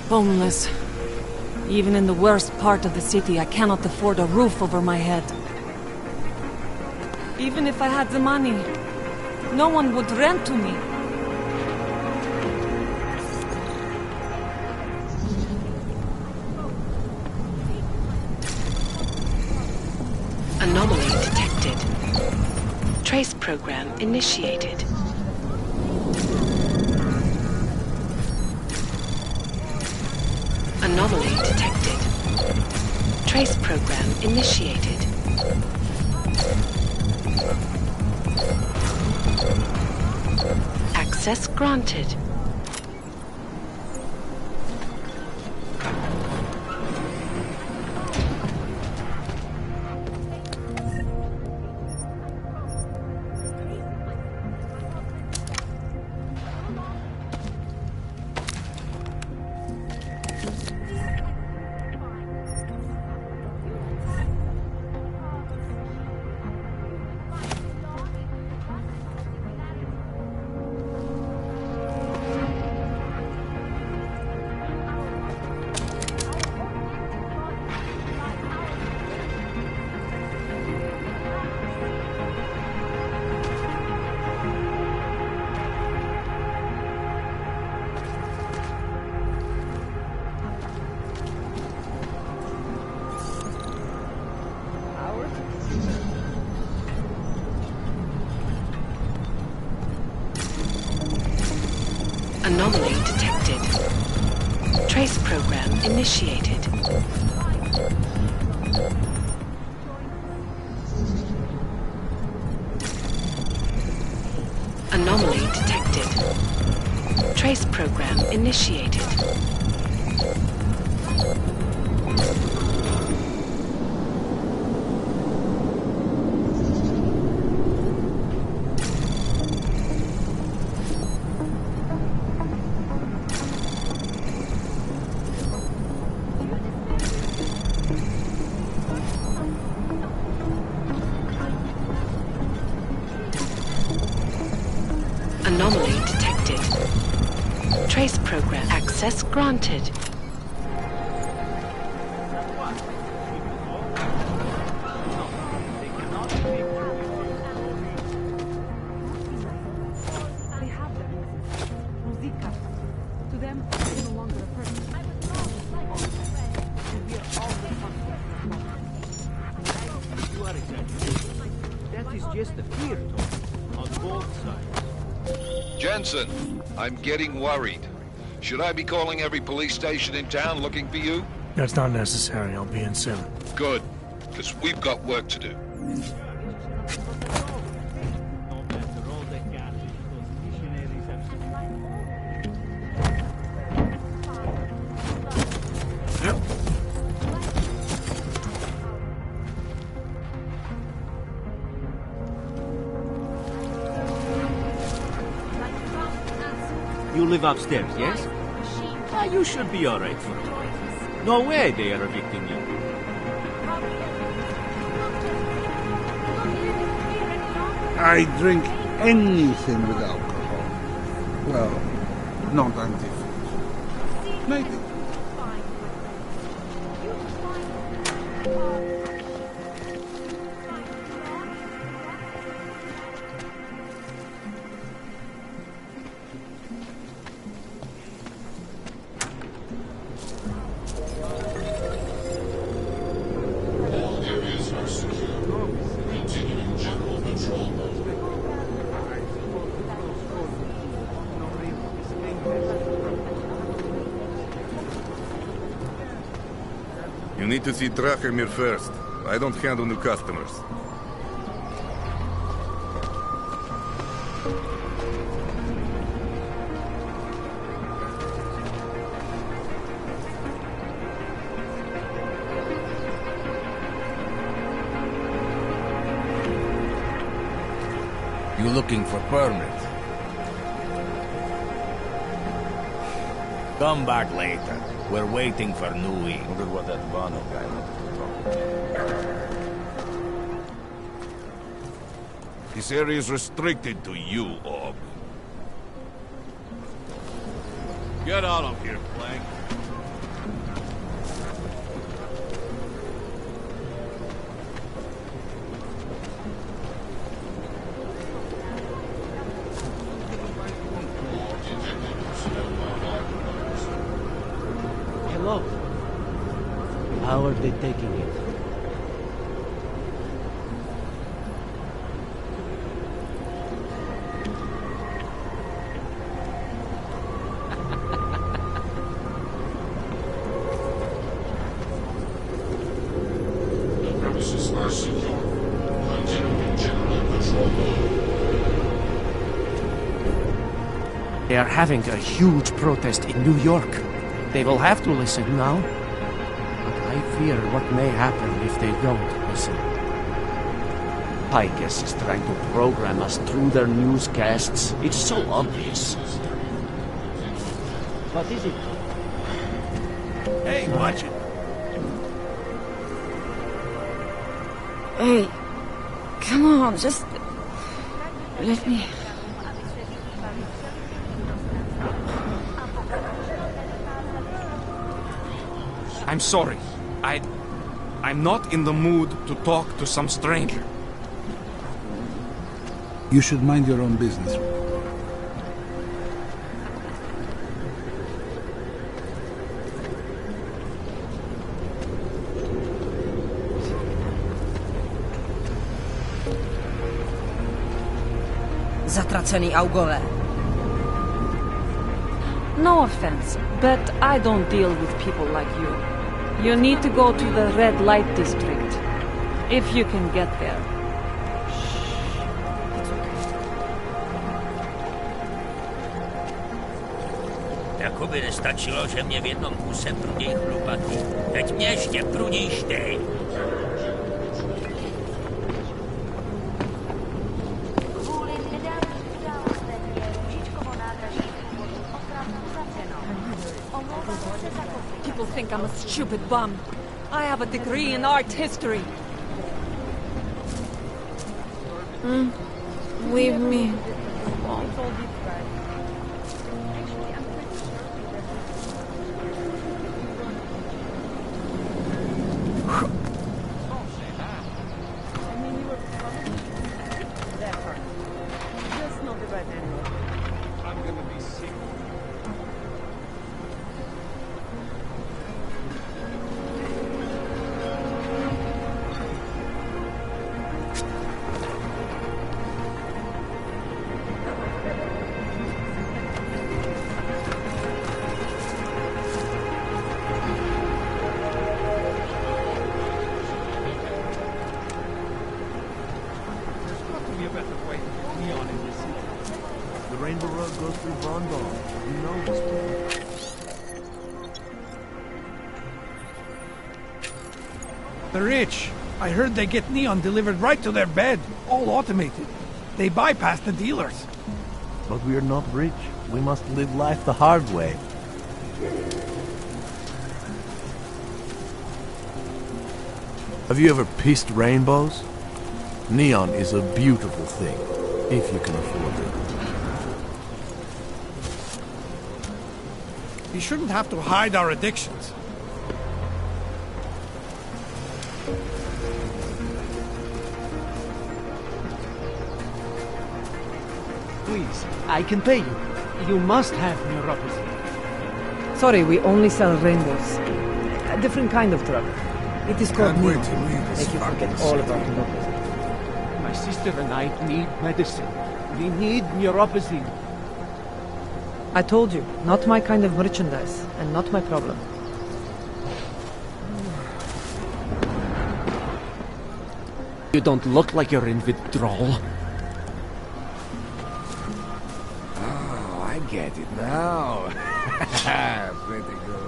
Boneless. Even in the worst part of the city, I cannot afford a roof over my head. Even if I had the money, no one would rent to me. Anomaly detected. Trace program initiated. Anomaly detected. Trace program initiated. Access granted. Anomaly detected. Trace program initiated. Anomaly detected. Trace program initiated. Anomaly detected. Trace program access granted. That is just a fear talk on both sides. Jensen, I'm getting worried. Should I be calling every police station in town looking for you? That's not necessary. I'll be in soon. Good, because we've got work to do. You live upstairs, yes? Ah, you should be alright for now. No way they are evicting you. I drink anything with alcohol. Well, not antifreeze. Maybe. You need to see Drachemir first. I don't handle new customers. You looking for permit? Come back later. We're waiting for new ink. Wonder what that Vano guy wants to talk. This area is restricted to you, Orb. Get out of here, Plank. close. How are they taking it? They are having a huge protest in New York. They will have to listen now. But I fear what may happen if they don't listen. Pygus is trying to program us through their newscasts. It's so obvious. What is it? Hey, watch it. Hey, come on, just... let me... I'm sorry. I'm not in the mood to talk to some stranger. You should mind your own business. Zatracený augové. No offense, but I don't deal with people like you. You need to go to the red light district. If you can get there. Jakoby nestačilo, že mě v jednom kuse pruděj chlupatý. Teď mě ještě prudíš ty. People think I'm a stupid bum. I have a degree in art history. Leave me. The rich. I heard they get neon delivered right to their bed, all automated. They bypass the dealers. But we're not rich. We must live life the hard way. Have you ever pissed rainbows? Neon is a beautiful thing, if you can afford it. We shouldn't have to hide our addictions. Please, I can pay you. You must have neuropathy. Sorry, we only sell rainbows. A different kind of drug. It is called neon. Make you forget all about neuropathy. My sister and I need medicine. We need neuropathy. I told you, not my kind of merchandise, and not my problem. You don't look like you're in withdrawal. Oh, I get it now. Pretty good.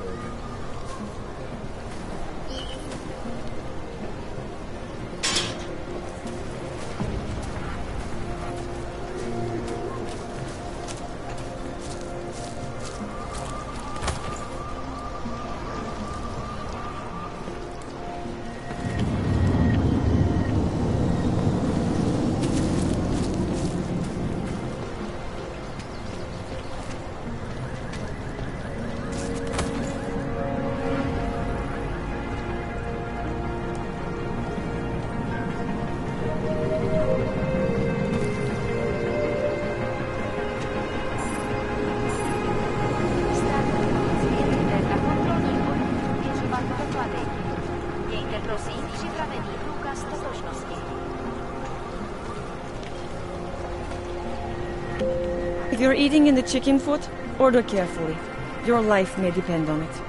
you're eating in the chicken foot, order carefully. Your life may depend on it.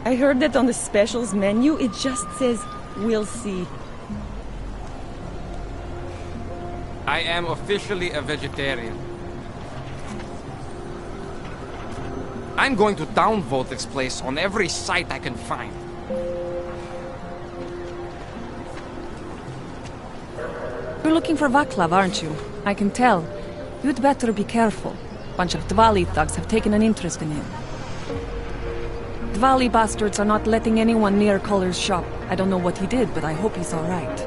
I heard that on the specials menu, it just says, "We'll see." I am officially a vegetarian. I'm going to downvote this place on every site I can find. You're looking for Vaclav, aren't you? I can tell. You'd better be careful. Bunch of Dvali thugs have taken an interest in him. Dvali bastards are not letting anyone near Culler's shop. I don't know what he did, but I hope he's all right.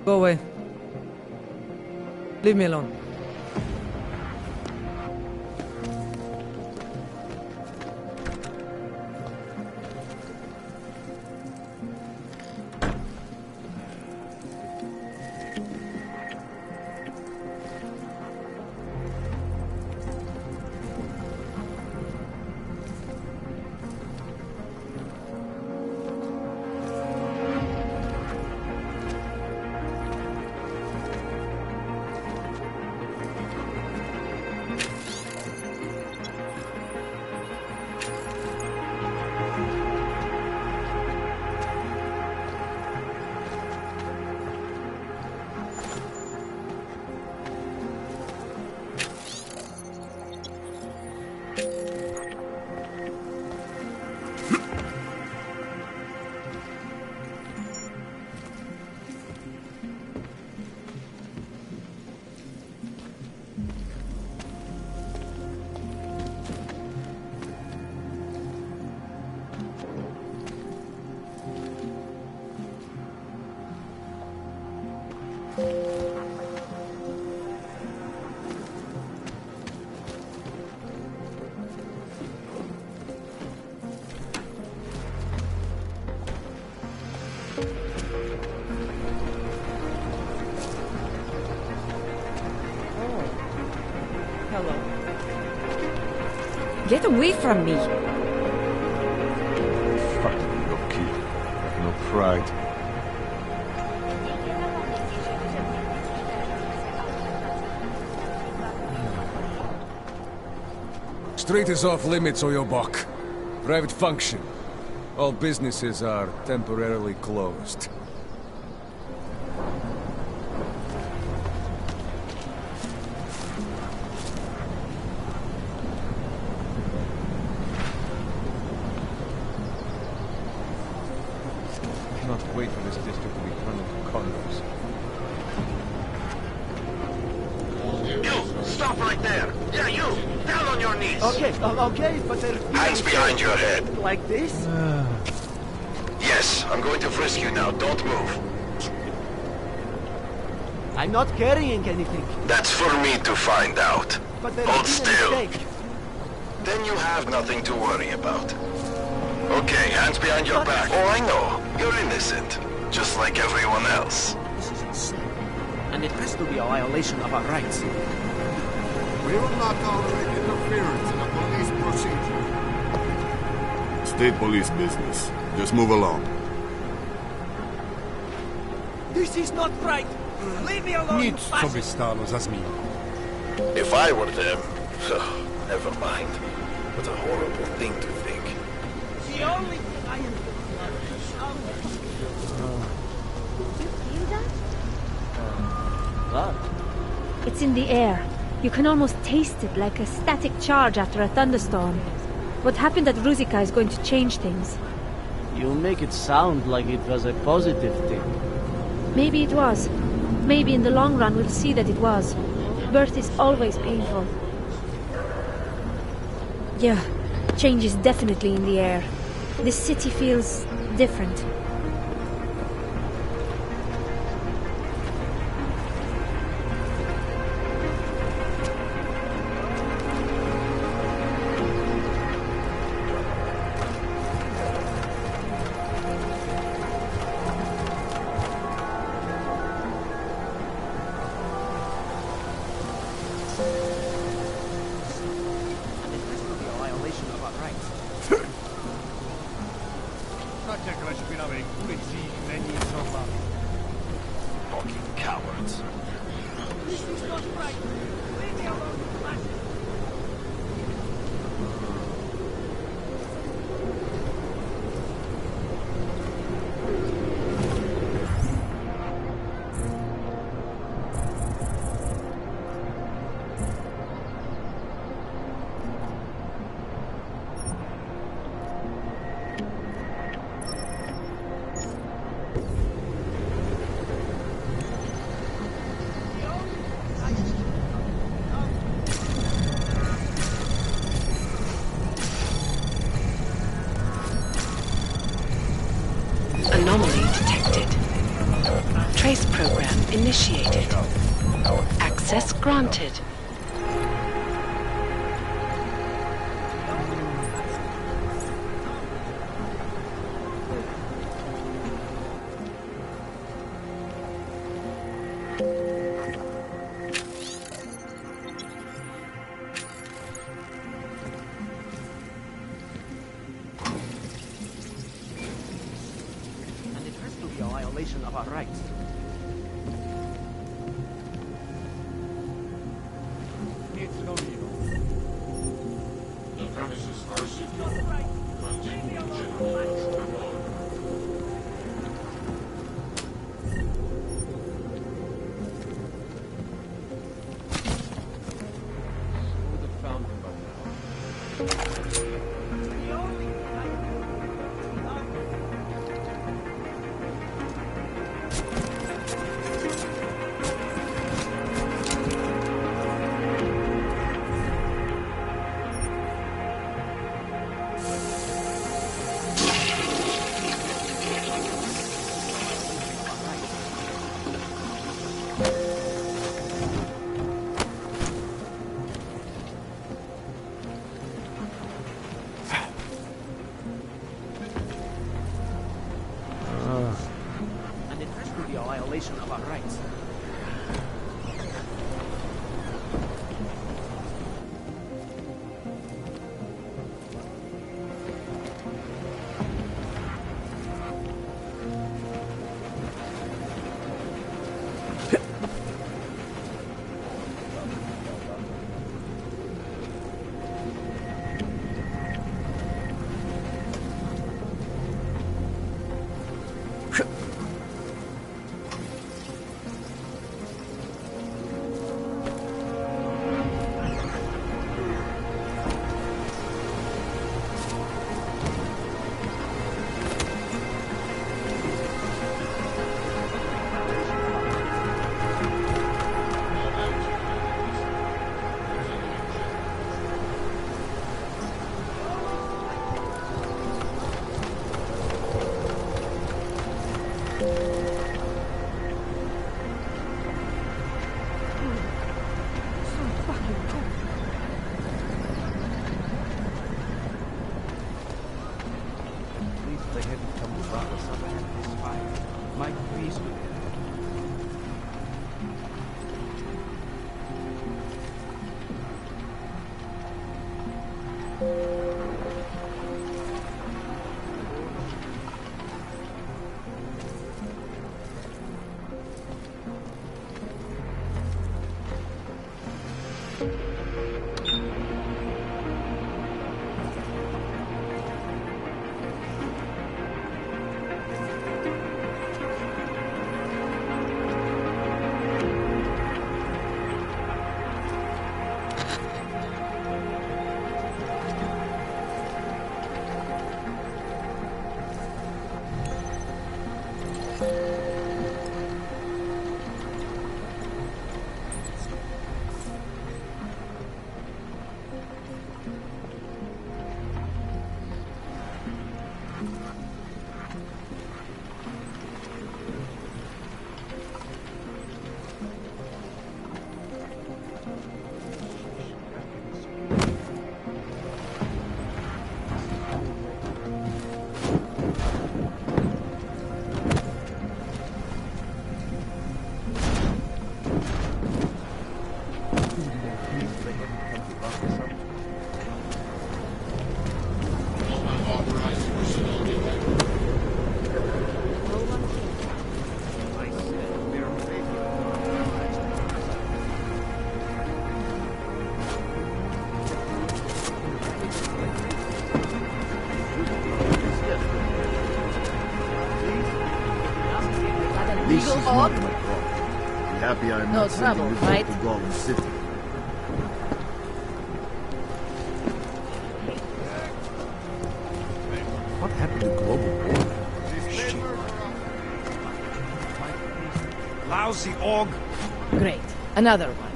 Go away. Leave me alone. Get away from me! Fucking little kid. Have no pride. Street is off limits, Oyobok. Private function. All businesses are temporarily closed. Wait for this district to be turned into condos. You! Stop right there! Yeah, you! Down on your knees! Okay, okay, but they're... Hands behind your head! Like this? Yes, I'm going to frisk you now. Don't move. I'm not carrying anything. That's for me to find out. But there Hold has been a still. mistake. Then you have nothing to worry about. Okay, hands behind your back. Oh, I know. You're innocent. Just like everyone else. This is insane. And it has to be a violation of our rights. We will not tolerate interference in a police procedure. State police business. Just move along. This is not right! Leave me alone! Nic sobie stało za zmianą. If I were them, never mind. What a horrible thing to think. The only thing I am... What? It's in the air. You can almost taste it, like a static charge after a thunderstorm. What happened at Ruzika is going to change things. You make it sound like it was a positive thing. Maybe it was. Maybe in the long run we'll see that it was. Birth is always painful. Yeah, change is definitely in the air. This city feels different. Fucking cowards. This is not right. Leave me alone, you bastard. Anomaly detected. Trace program initiated. Access granted. A violation of our rights. The premises are secure. Continue general control. Would have found him by now. And it has to be a violation of our rights. They hadn't come to rob us of this fire. Might please me. This legal is not Og? my problem. Be happy I am No not sending trouble, you both right? to Gollum City. What happened to global warming? Lousy Og. Great. Another one.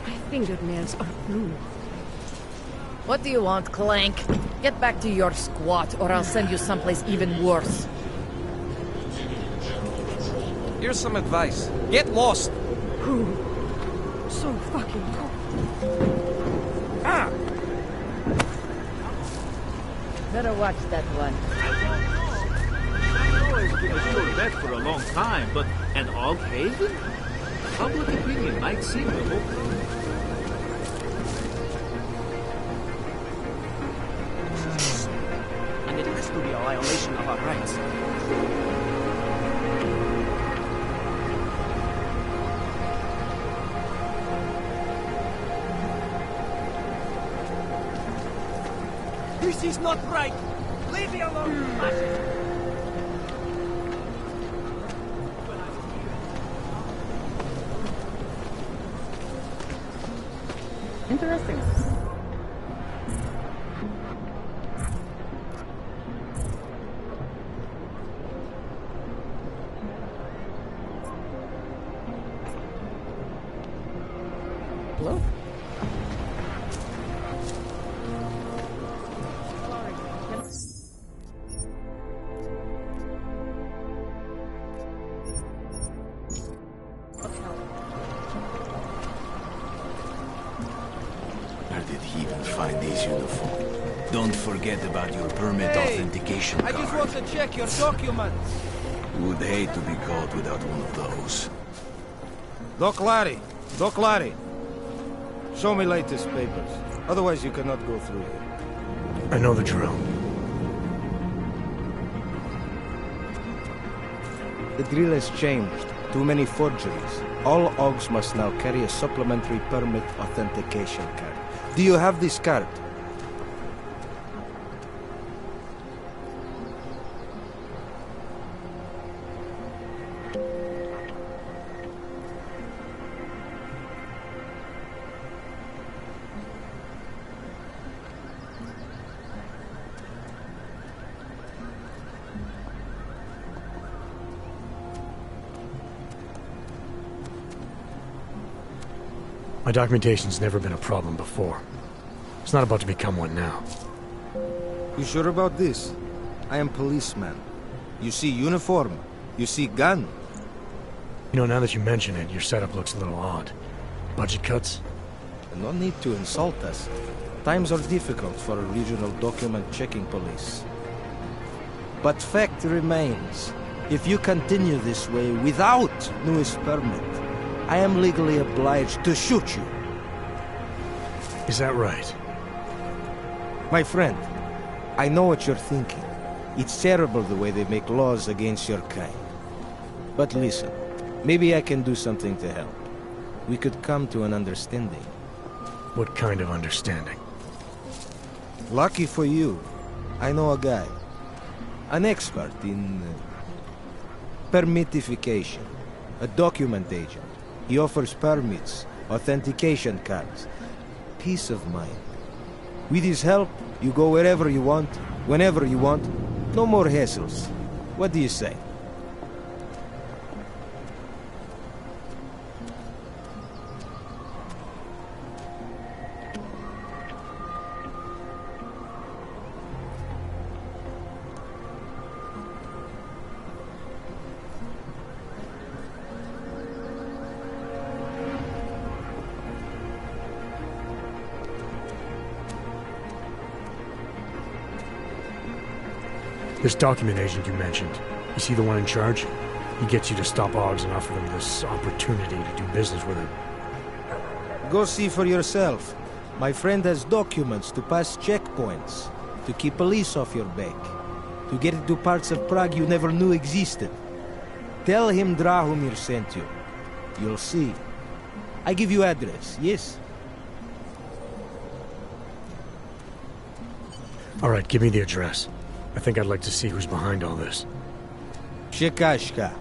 My fingernails are blue. What do you want, Clank? Get back to your squat, or I'll send you someplace even worse. Here's some advice. Get lost. So fucking cold. Ah! Better watch that one. I know it's been a sure bet for a long time, but an Og Haven? Public opinion might seem to hope. And it has to be a violation of our rights. This is not right! Leave me alone! Interesting. Hello? Where did he even find these uniforms? Don't forget about your permit authentication card. I just want to check your documents. Would hate to be caught without one of those. Doc Larry. Show me latest papers. Otherwise you cannot go through here. I know the drill. The drill has changed. Too many forgeries. All OGs must now carry a supplementary permit authentication card. Do you have this card? My documentation's never been a problem before. It's not about to become one now. You sure about this? I am policeman. You see uniform. You see gun. You know, now that you mention it, your setup looks a little odd. Budget cuts? No need to insult us. Times are difficult for a regional document-checking police. But fact remains, if you continue this way without newest permit, I am legally obliged to shoot you. Is that right? My friend, I know what you're thinking. It's terrible the way they make laws against your kind. But listen, maybe I can do something to help. We could come to an understanding. What kind of understanding? Lucky for you, I know a guy. An expert in permitification. A document agent. He offers permits, authentication cards. Peace of mind. With his help, you go wherever you want, whenever you want. No more hassles. What do you say? This document agent you mentioned, you see the one in charge? He gets you to stop OGs and offer them this opportunity to do business with him. Go see for yourself. My friend has documents to pass checkpoints, to keep police off your back, to get into parts of Prague you never knew existed. Tell him Drahomir sent you. You'll see. I give you address, yes? All right, give me the address. I think I'd like to see who's behind all this. Shekashka.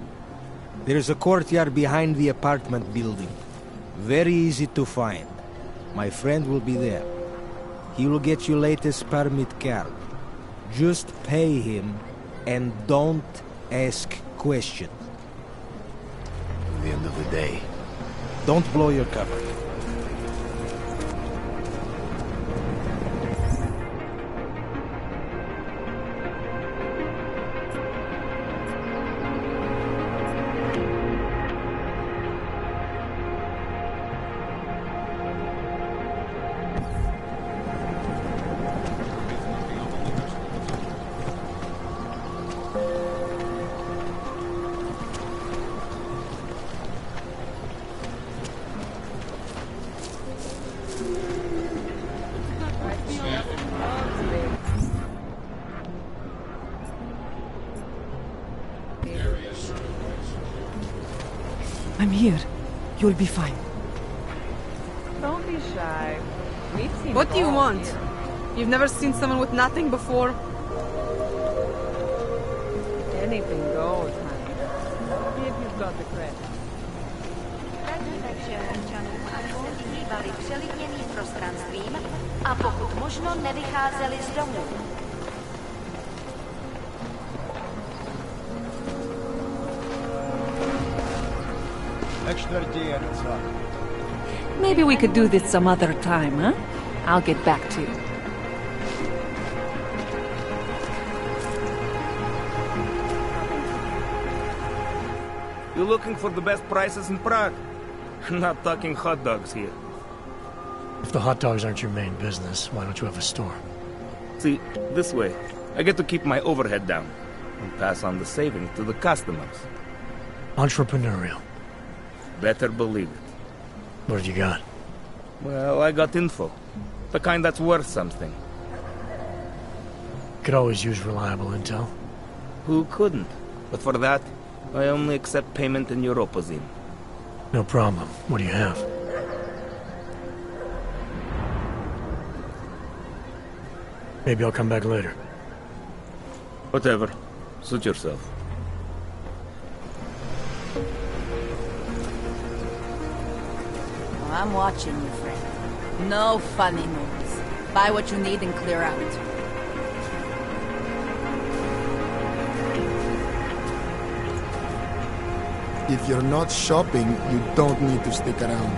There's a courtyard behind the apartment building. Very easy to find. My friend will be there. He will get you latest permit card. Just pay him and don't ask questions. At the end of the day. Don't blow your cover. I'm here. You'll be fine. Don't be shy. We've seen What it do you all want? here. You've never seen someone with nothing before? Anything goes, honey. If you've got the credit. Vyhýbali přelidněným prostranstvím a pokud možno nevycházeli z domů. Maybe we could do this some other time, huh? I'll get back to you. You looking for the best prices in Prague? Not talking hot dogs here. If the hot dogs aren't your main business, why don't you have a store? See, this way, I get to keep my overhead down and pass on the savings to the customers. Entrepreneurial. Better believe it. What have you got? Well, I got info. The kind that's worth something. Could always use reliable intel. Who couldn't? But for that, I only accept payment in Europozine. No problem. What do you have? Maybe I'll come back later. Whatever. Suit yourself. Oh, I'm watching you, friend. No funny moves. Buy what you need and clear out. If you're not shopping, you don't need to stick around.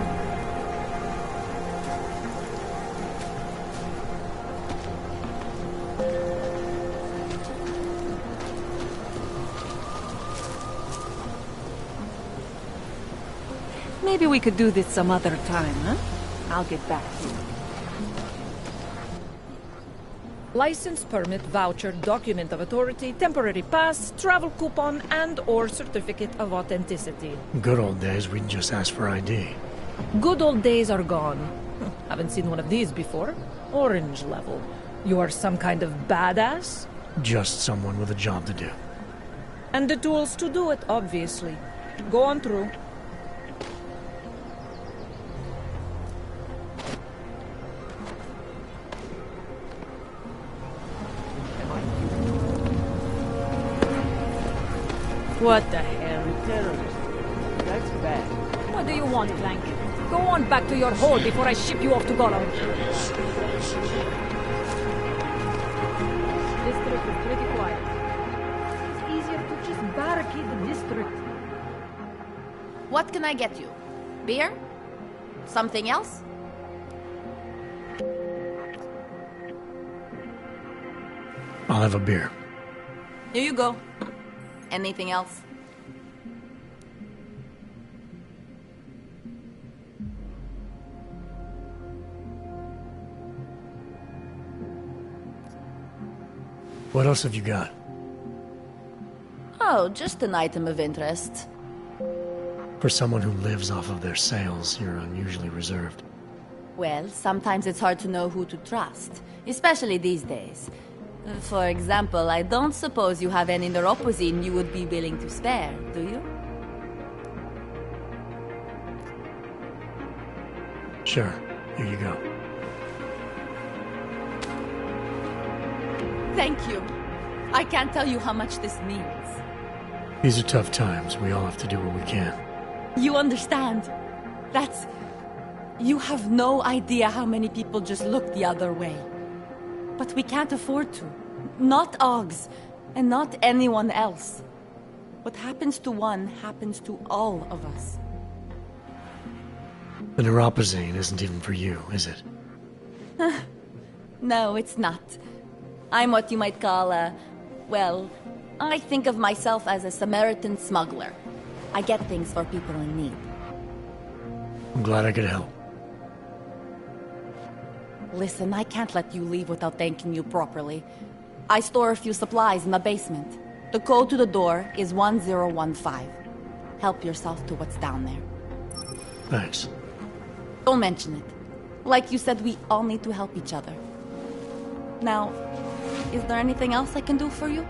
Maybe we could do this some other time, huh? I'll get back to you. License, permit, voucher, document of authority, temporary pass, travel coupon, and/or certificate of authenticity. Good old days, we'd just ask for ID. Good old days are gone. Haven't seen one of these before. Orange level. You are some kind of badass? Just someone with a job to do. And the tools to do it, obviously. Go on through. What the hell? Terrorist. That's bad. What do you want, Clank? Go on back to your hole before I ship you off to Gollum. District is pretty quiet. It's easier to just barricade the district. What can I get you? Beer? Something else? I'll have a beer. Here you go. Anything else? What else have you got? Oh, just an item of interest. For someone who lives off of their sales, you're unusually reserved. Well, sometimes it's hard to know who to trust, especially these days. For example, I don't suppose you have any neuropozyne you would be willing to spare, do you? Sure. Here you go. Thank you. I can't tell you how much this means. These are tough times. We all have to do what we can. You understand? You have no idea how many people just look the other way. But we can't afford to. Not Oggs, and not anyone else. What happens to one happens to all of us. The neuropazine isn't even for you, is it? No, it's not. I'm what you might call well, I think of myself as a Samaritan smuggler. I get things for people in need. I'm glad I could help. Listen, I can't let you leave without thanking you properly. I store a few supplies in the basement. The code to the door is 1015. Help yourself to what's down there. Thanks. Don't mention it. Like you said, we all need to help each other. Now, is there anything else I can do for you?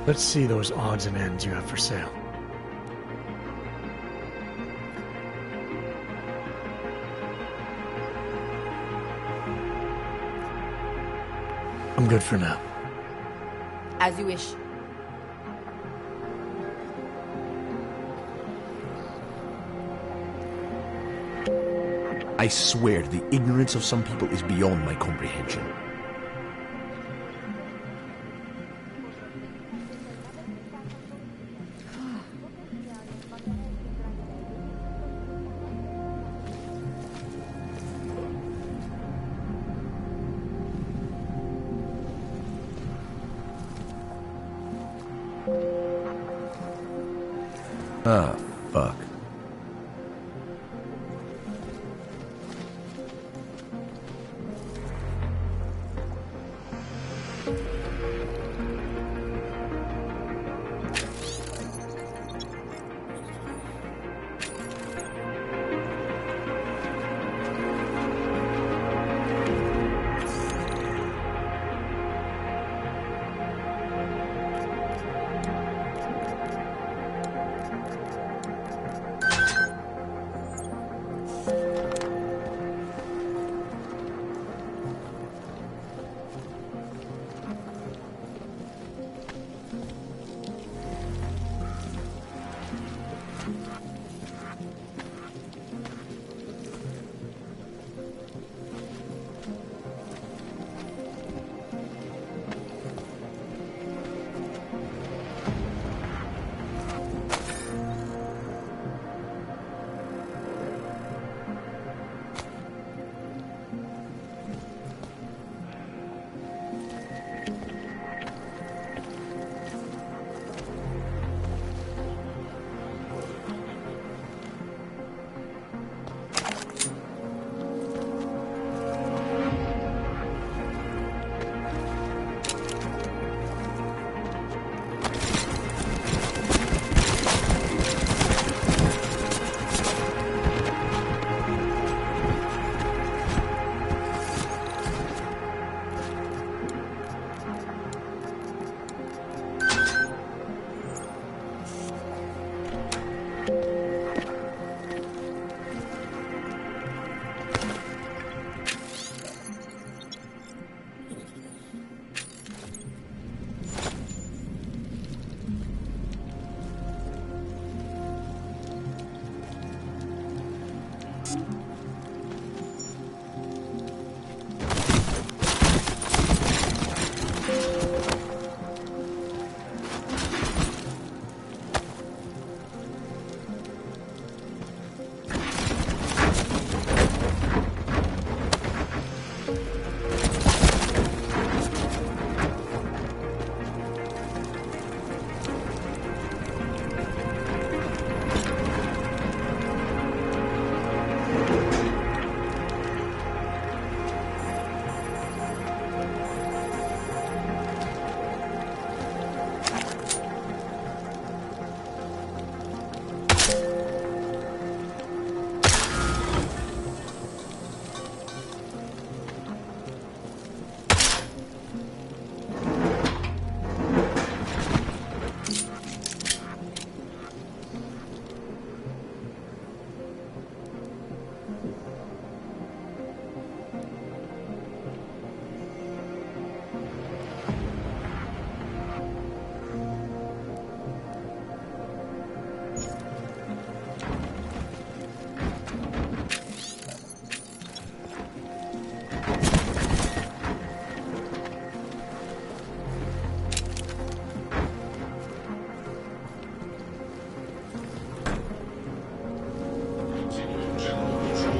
Let's see those odds and ends you have for sale. I'm good for now. As you wish. I swear the ignorance of some people is beyond my comprehension. Ah, fuck.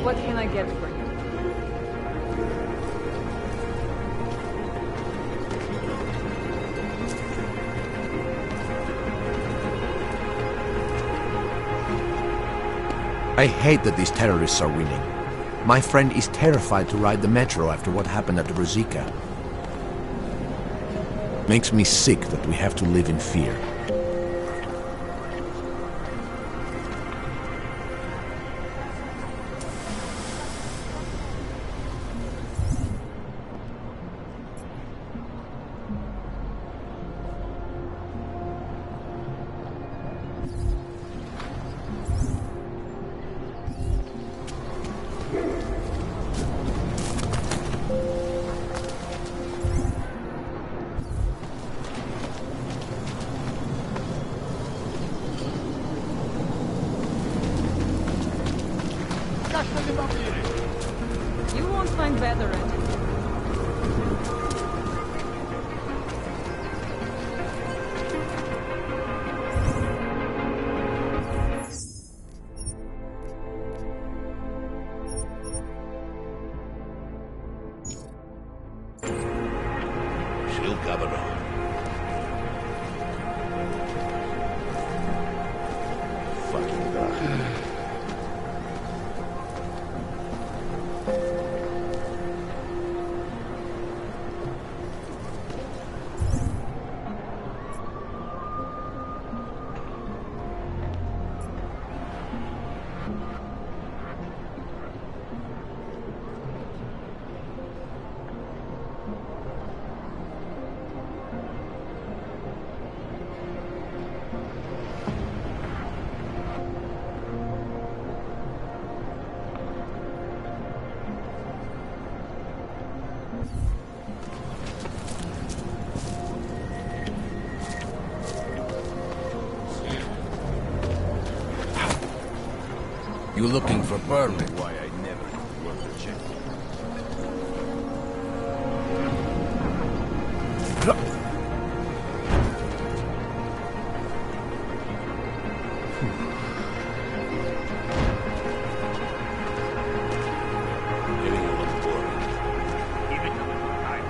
What can I get for you? I hate that these terrorists are winning. My friend is terrified to ride the metro after what happened at the Ruzicka. Makes me sick that we have to live in fear. You won't find better at it. She'll cover on. Fucking dog. You looking for permit? Why I never work the check. Getting a little boring. Keep it coming from time.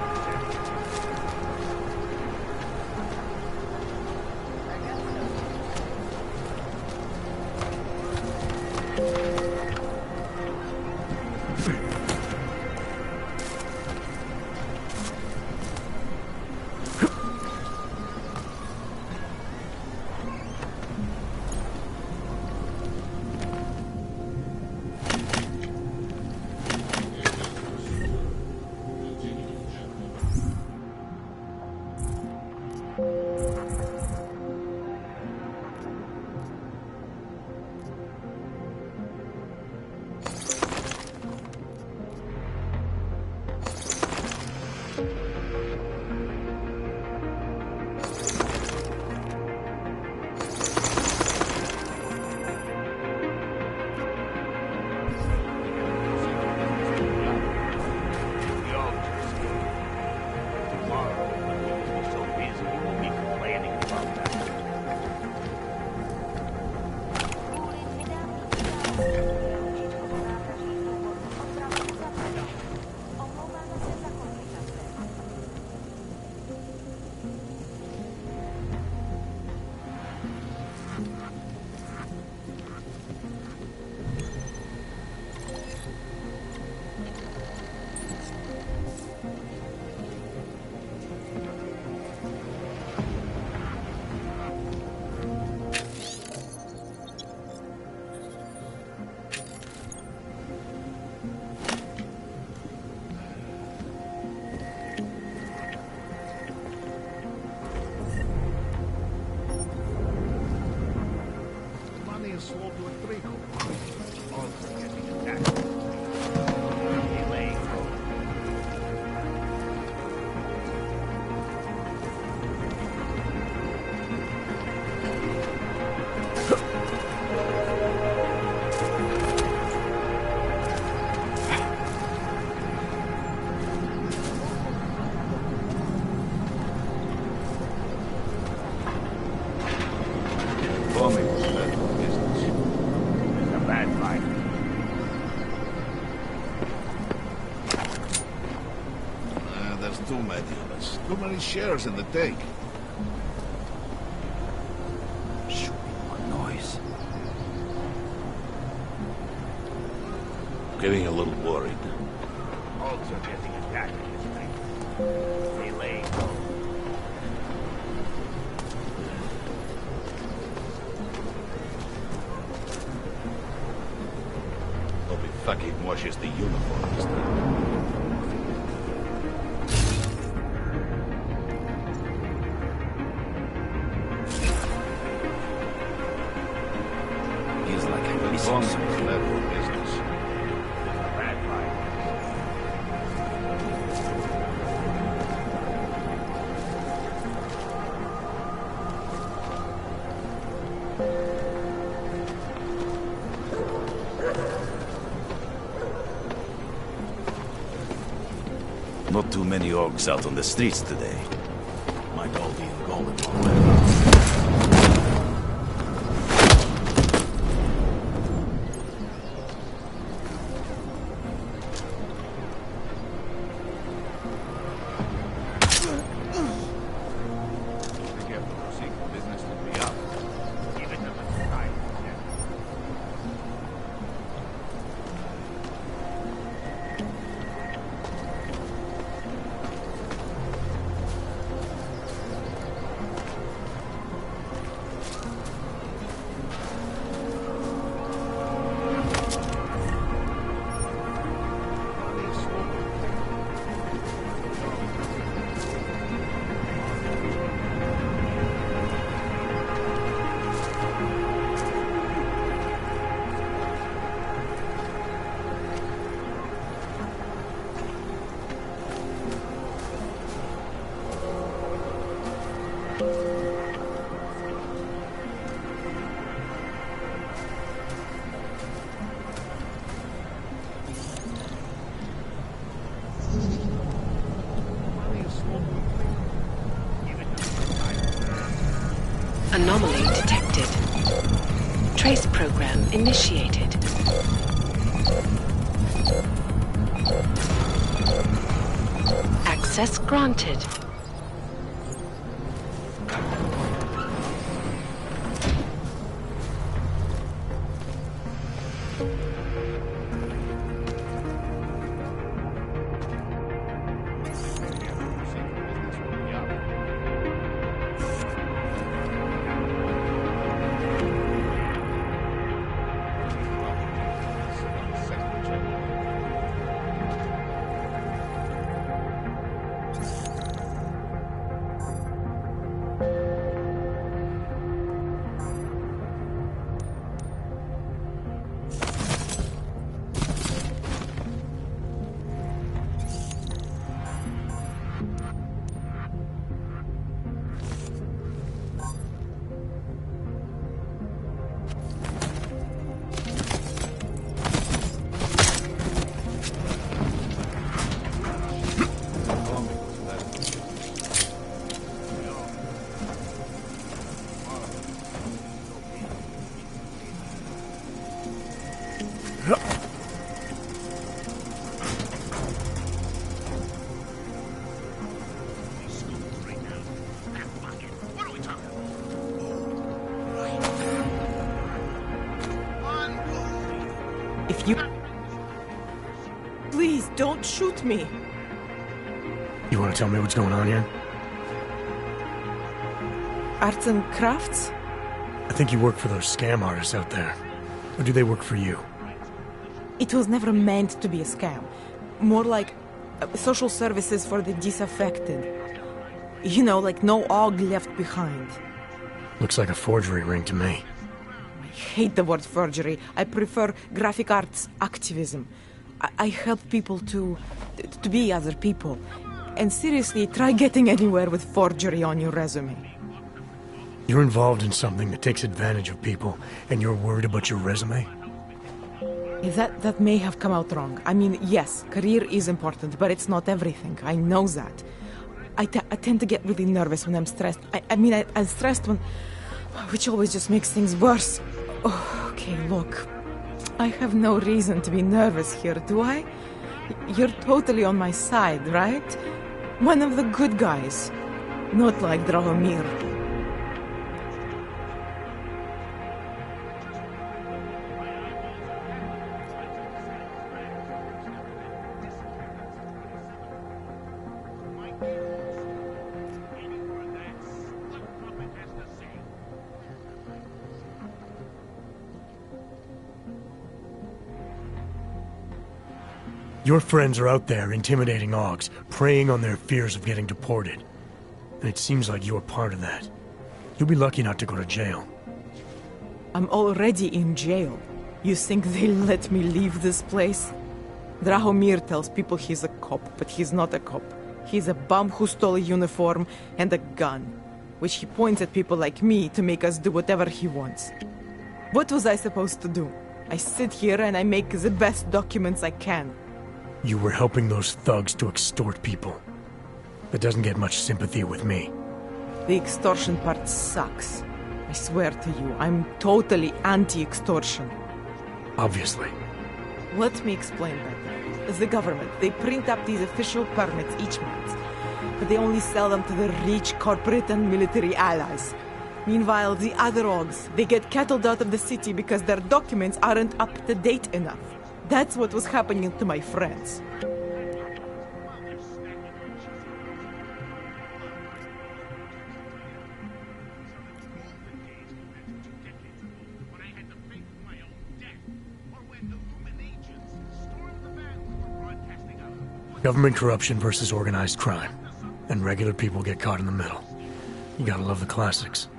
Too many shares in the take. Noise. Getting a little worried. Hogs are getting attacked this night. They lay low. Hope he fucking washes the uniform this time. Feels like I'm missing some clever business. Bad fight. Not too many orcs out on the streets today. Might all be in Golem. Anomaly detected. Trace program initiated. Access granted. If you... Please, don't shoot me. You want to tell me what's going on here? Arts and crafts? I think you work for those scam artists out there. Or do they work for you? It was never meant to be a scam. More like social services for the disaffected. You know, like no Og left behind. Looks like a forgery ring to me. I hate the word forgery. I prefer graphic arts activism. I help people to be other people. And seriously, try getting anywhere with forgery on your resume. You're involved in something that takes advantage of people, and you're worried about your resume? That may have come out wrong. I mean, yes, career is important, but it's not everything. I know that. I tend to get really nervous when I'm stressed. I'm stressed when... which always just makes things worse. Oh, okay, look. I have no reason to be nervous here, do I? You're totally on my side, right? One of the good guys. Not like Drahomir. Your friends are out there intimidating Augs, preying on their fears of getting deported. And it seems like you're part of that. You'll be lucky not to go to jail. I'm already in jail. You think they'll let me leave this place? Drahomir tells people he's a cop, but he's not a cop. He's a bum who stole a uniform and a gun, which he points at people like me to make us do whatever he wants. What was I supposed to do? I sit here and I make the best documents I can. You were helping those thugs to extort people. That doesn't get much sympathy with me. The extortion part sucks. I swear to you, I'm totally anti-extortion. Obviously. Let me explain better. The government, they print up these official permits each month, but they only sell them to the rich corporate and military allies. Meanwhile, the other Augs, they get cattled out of the city because their documents aren't up to date enough. That's what was happening to my friends. Government corruption versus organized crime. And regular people get caught in the middle. You gotta love the classics.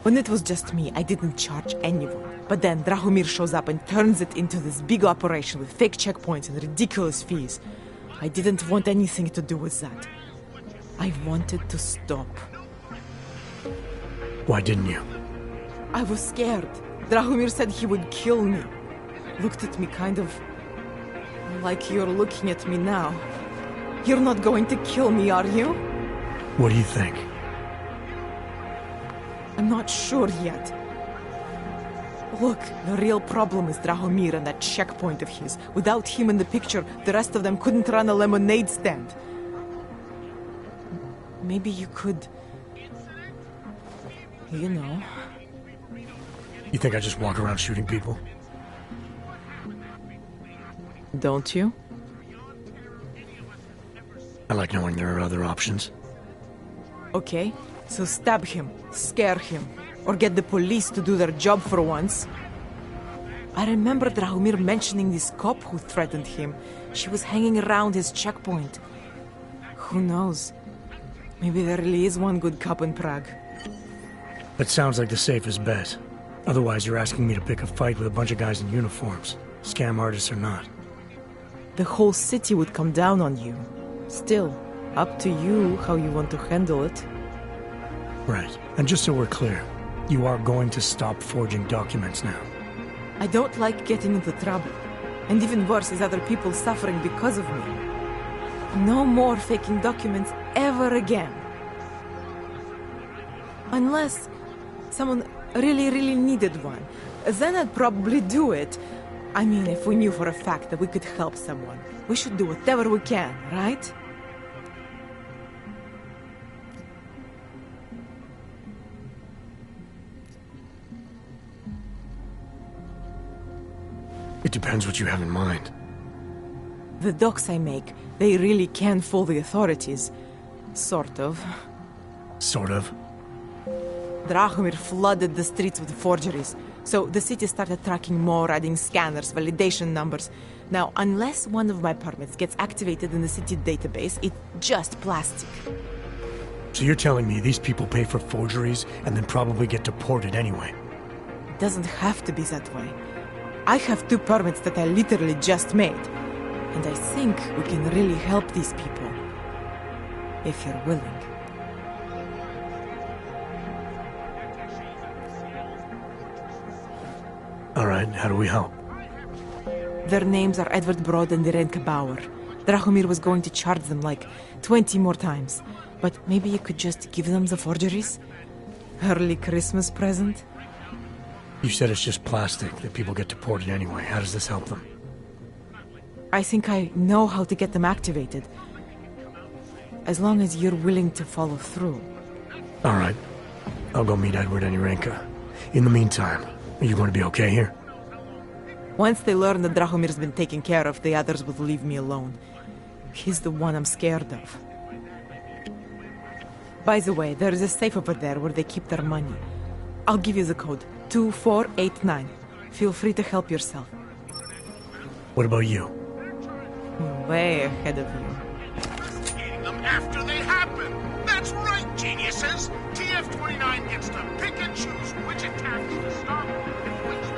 When it was just me, I didn't charge anyone. But then Drahomir shows up and turns it into this big operation with fake checkpoints and ridiculous fees. I didn't want anything to do with that. I wanted to stop. Why didn't you? I was scared. Drahomir said he would kill me. Looked at me kind of like you're looking at me now. You're not going to kill me, are you? What do you think? I'm not sure yet. Look, the real problem is Drahomir and that checkpoint of his. Without him in the picture, the rest of them couldn't run a lemonade stand. Maybe you could... You know... You think I just walk around shooting people? Don't you? I like knowing there are other options. Okay, so stab him, scare him, or get the police to do their job for once. I remember Drahomir mentioning this cop who threatened him. She was hanging around his checkpoint. Who knows? Maybe there really is one good cop in Prague. That sounds like the safest bet. Otherwise, you're asking me to pick a fight with a bunch of guys in uniforms. Scam artists or not. The whole city would come down on you. Still, up to you how you want to handle it. Right. And just so we're clear, you are going to stop forging documents now. I don't like getting into trouble. And even worse is other people suffering because of me. No more faking documents ever again. Unless someone really needed one. Then I'd probably do it. I mean, if we knew for a fact that we could help someone. We should do whatever we can, right? It depends what you have in mind. The docs I make, they really can fool the authorities. Sort of. Sort of? Drahomir flooded the streets with forgeries, so the city started tracking more, adding scanners, validation numbers. Now, unless one of my permits gets activated in the city database, it's just plastic. So you're telling me these people pay for forgeries and then probably get deported anyway? It doesn't have to be that way. I have 2 permits that I literally just made. And I think we can really help these people. If you're willing. Alright, how do we help? Their names are Edward Broad and Irenka Bauer. Drahomir was going to charge them like 20 more times. But maybe you could just give them the forgeries? Early Christmas present? You said it's just plastic, that people get deported anyway. How does this help them? I think I know how to get them activated. as long as you're willing to follow through. All right. I'll go meet Edward and Irenka. In the meantime, are you going to be okay here? Once they learn that Drahomir's been taken care of, the others will leave me alone. He's the one I'm scared of. By the way, there is a safe over there where they keep their money. I'll give you the code. 2489. Feel free to help yourself. What about you? Way ahead of you. Investigating them after they happen. That's right, geniuses. TF-29 gets to pick and choose which attacks to stop and which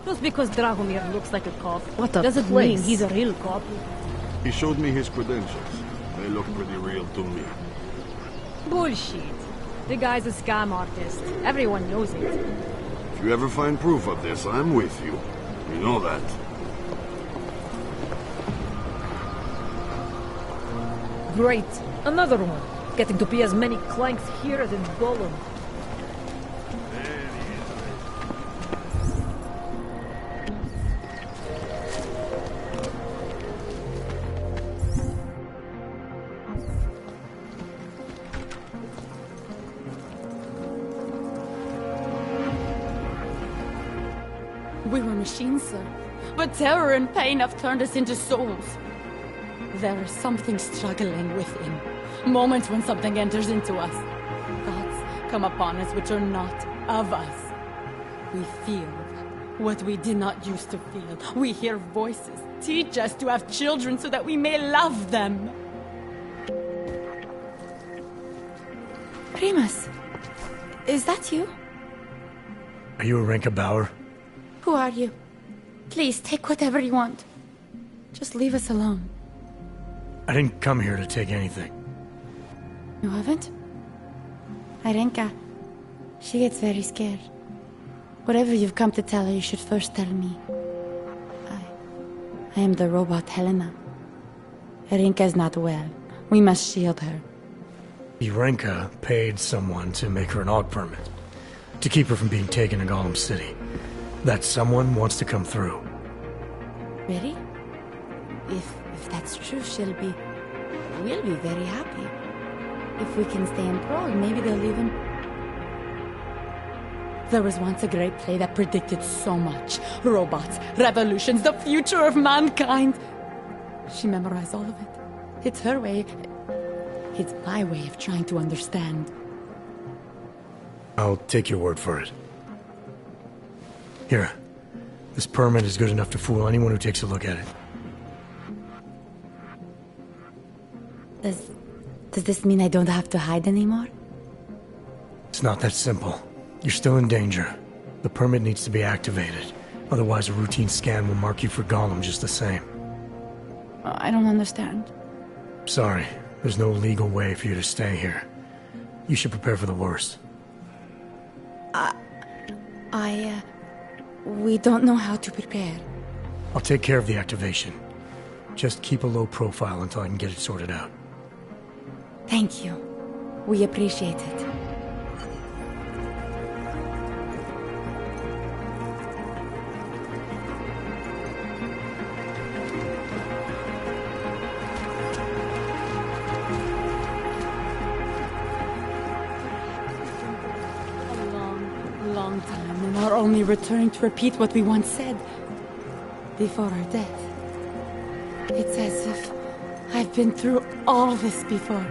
Just because Dragomir looks like a cop, What a doesn't place. mean he's a real cop. He showed me his credentials. They look pretty real to me. Bullshit. The guy's a scam artist. Everyone knows it. If you ever find proof of this, I'm with you. You know that. Great. Another one. Getting to be as many clanks here as in Golem. We were machines, sir. But terror and pain have turned us into souls. There is something struggling within. Moments when something enters into us. Thoughts come upon us which are not of us. We feel what we did not used to feel. We hear voices. Teach us to have children so that we may love them. Primus, is that you? Are you Arenka Bauer? Who are you? Please, take whatever you want. Just leave us alone. I didn't come here to take anything. You haven't? Arenka, she gets very scared. Whatever you've come to tell her, you should first tell me. I am the robot Helena. Arenka's not well. We must shield her. Arenka paid someone to make her an AUG permit. To keep her from being taken to Golem City. That someone wants to come through. Really? If that's true, we'll be very happy. If we can stay in Prague, maybe they'll even... There was once a great play that predicted so much. Robots, revolutions, the future of mankind. She memorized all of it. It's her way. It's my way of trying to understand. I'll take your word for it. Here. This permit is good enough to fool anyone who takes a look at it. Does this mean I don't have to hide anymore? It's not that simple. You're still in danger. The permit needs to be activated. Otherwise, a routine scan will mark you for Golem just the same. I don't understand. Sorry. There's no legal way for you to stay here. You should prepare for the worst. We don't know how to prepare. I'll take care of the activation. Just keep a low profile until I can get it sorted out. Thank you. We appreciate it. Long time, and are only returning to repeat what we once said before our death. It's as if I've been through all this before.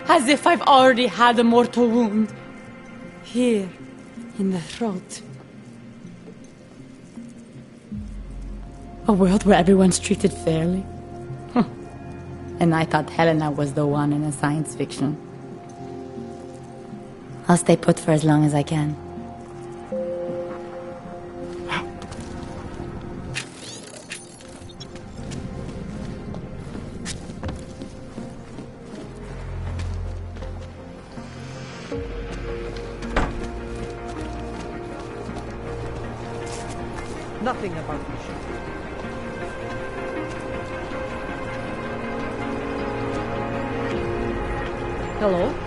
As if I've already had a mortal wound. Here, in the throat. A world where everyone's treated fairly. And I thought Helena was the one in a science fiction. I'll stay put for as long as I can. Nothing about the ship. Hello?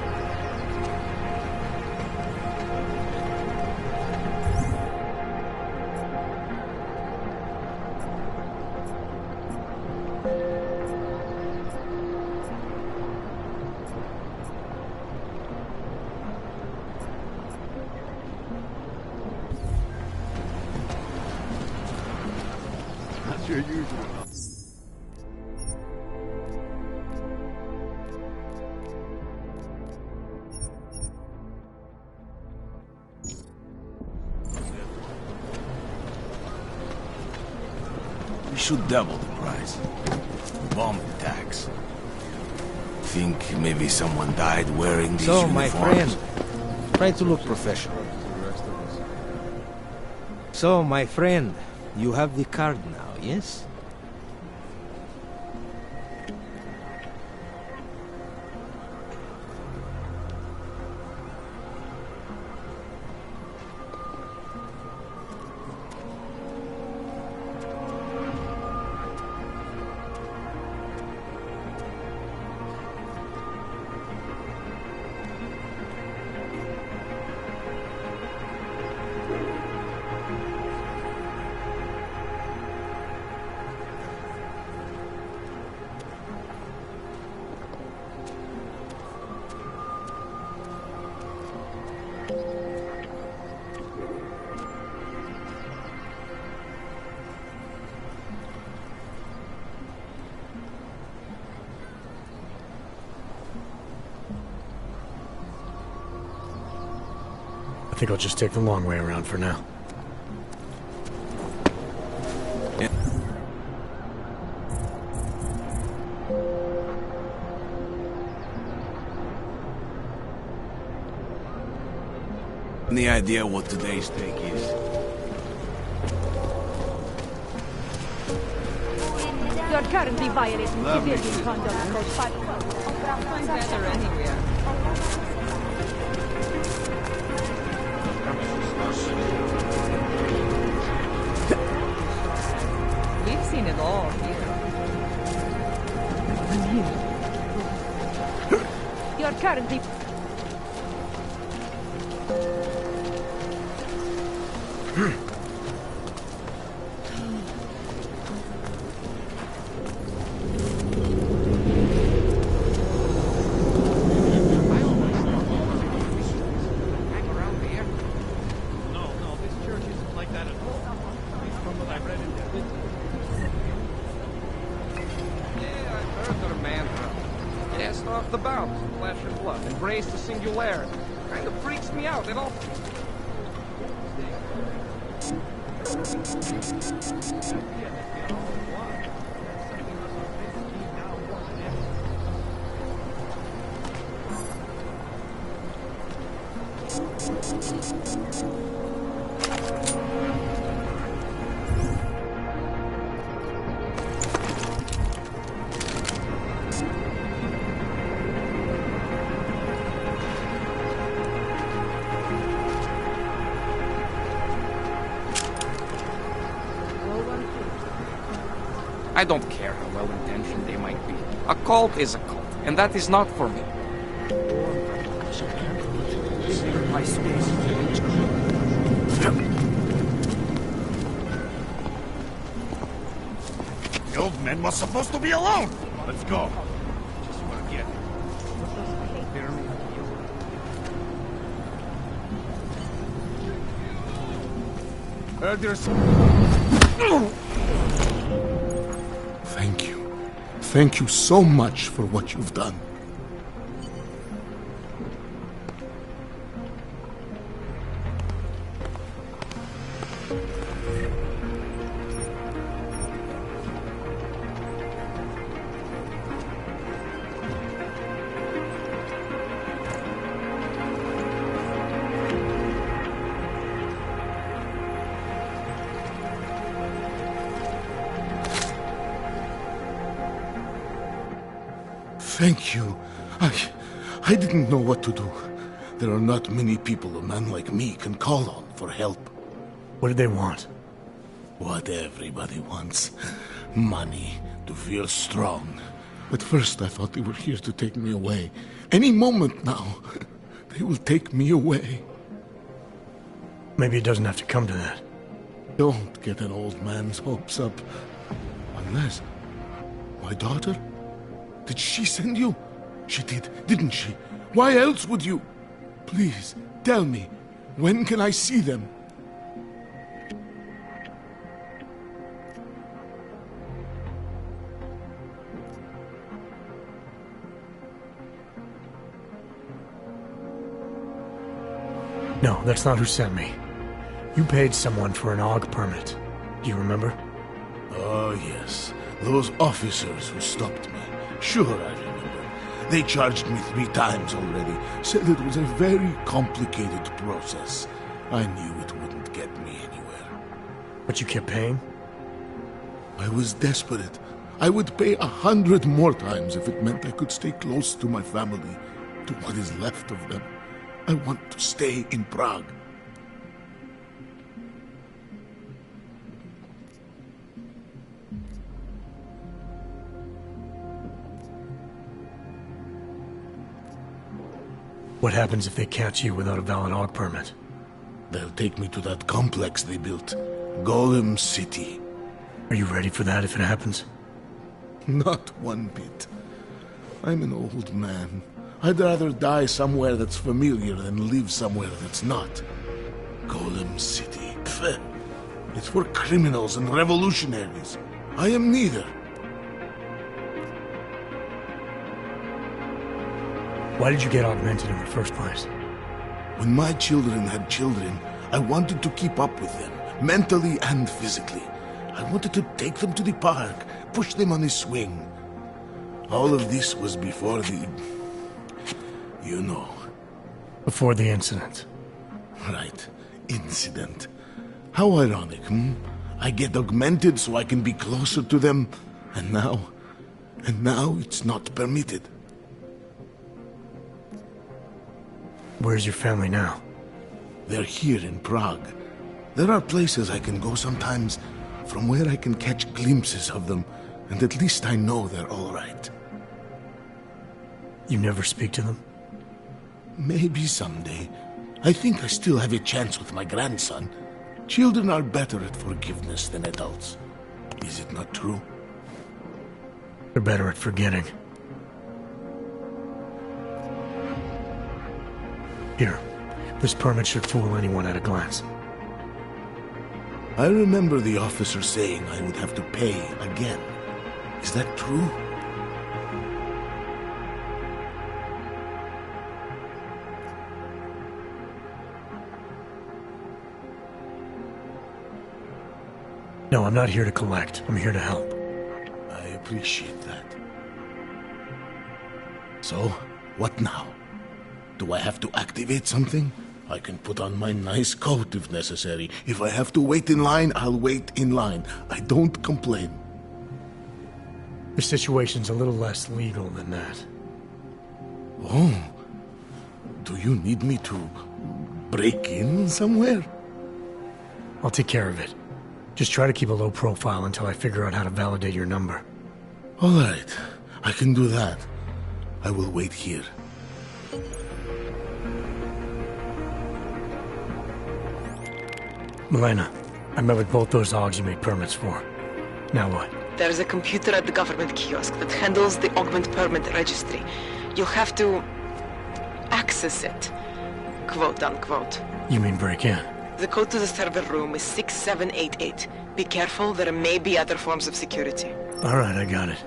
That's your usual. We should double the price. Bomb attacks. Think maybe someone died wearing these So, uniforms? my friend, try to look professional. So, my friend, you have the card now, yes? I think I'll just take the long way around for now. Any idea what today's take is? You are currently violating civilian conduct code 5. Find better anywhere. We've seen it all here. You are currently... Off the bounce, flesh and blood, embrace the singularity. Kind of freaks me out. It all. I don't care how well-intentioned they might be. A cult is a cult, and that is not for me. The old man was supposed to be alone. Let's go. Just forget it. Heard there's... Thank you. Thank you so much for what you've done. Thank you. I didn't know what to do. There are not many people a man like me can call on for help. What did they want? What everybody wants. Money, to feel strong. At first I thought they were here to take me away. Any moment now, they will take me away. Maybe it doesn't have to come to that. Don't get an old man's hopes up. Unless... My daughter? Did she send you? She did, didn't she? Why else would you? Please, tell me. When can I see them? No, that's not who sent me. You paid someone for an AUG permit. Do you remember? Oh, yes. Those officers who stopped me. Sure, I remember. They charged me 3 times already. Said it was a very complicated process. I knew it wouldn't get me anywhere. But you kept paying? I was desperate. I would pay 100 more times if it meant I could stay close to my family, to what is left of them. I want to stay in Prague. What happens if they catch you without a valid AUG permit? They'll take me to that complex they built. Golem City. Are you ready for that if it happens? Not one bit. I'm an old man. I'd rather die somewhere that's familiar than live somewhere that's not. Golem City. Pfft. It's for criminals and revolutionaries. I am neither. Why did you get augmented in the first place? When my children had children, I wanted to keep up with them, mentally and physically. I wanted to take them to the park, push them on a swing. All of this was before the... you know. Before the incident. Right. Incident. How ironic, hmm? I get augmented so I can be closer to them, and now it's not permitted. Where's your family now? They're here in Prague. There are places I can go sometimes, from where I can catch glimpses of them, and at least I know they're all right. You never speak to them? Maybe someday. I think I still have a chance with my grandson. Children are better at forgiveness than adults. Is it not true? They're better at forgetting. Here, this permit should fool anyone at a glance. I remember the officer saying I would have to pay again. Is that true? No, I'm not here to collect. I'm here to help. I appreciate that. So, what now? Do I have to activate something? I can put on my nice coat if necessary. If I have to wait in line, I'll wait in line. I don't complain. The situation's a little less legal than that. Oh. Do you need me to break in somewhere? I'll take care of it. Just try to keep a low profile until I figure out how to validate your number. All right. I can do that. I will wait here. Milena, I met with both those Augs you made permits for. Now what? There's a computer at the government kiosk that handles the augment permit registry. You'll have to access it, quote unquote. You mean break in? The code to the server room is 6788. Be careful, there may be other forms of security. All right, I got it.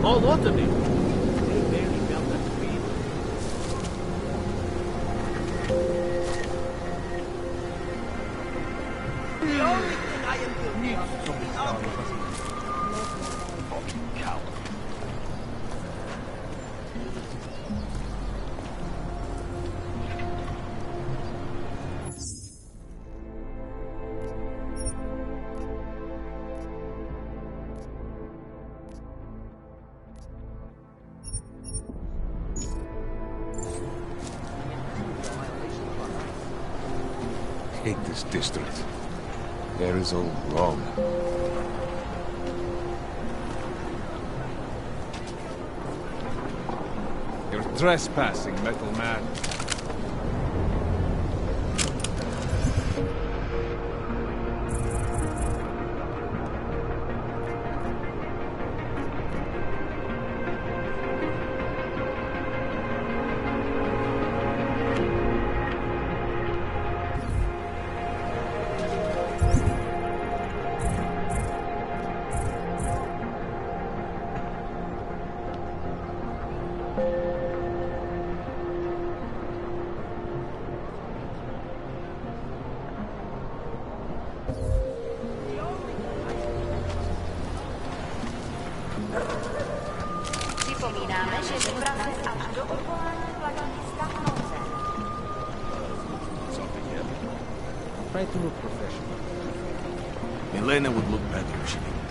All water me. They barely felt that speed. The only thing I am guilty of is coward. Hate this district. There is all wrong. You're trespassing, metal man. Try to look professional. Milena would look better if she didn't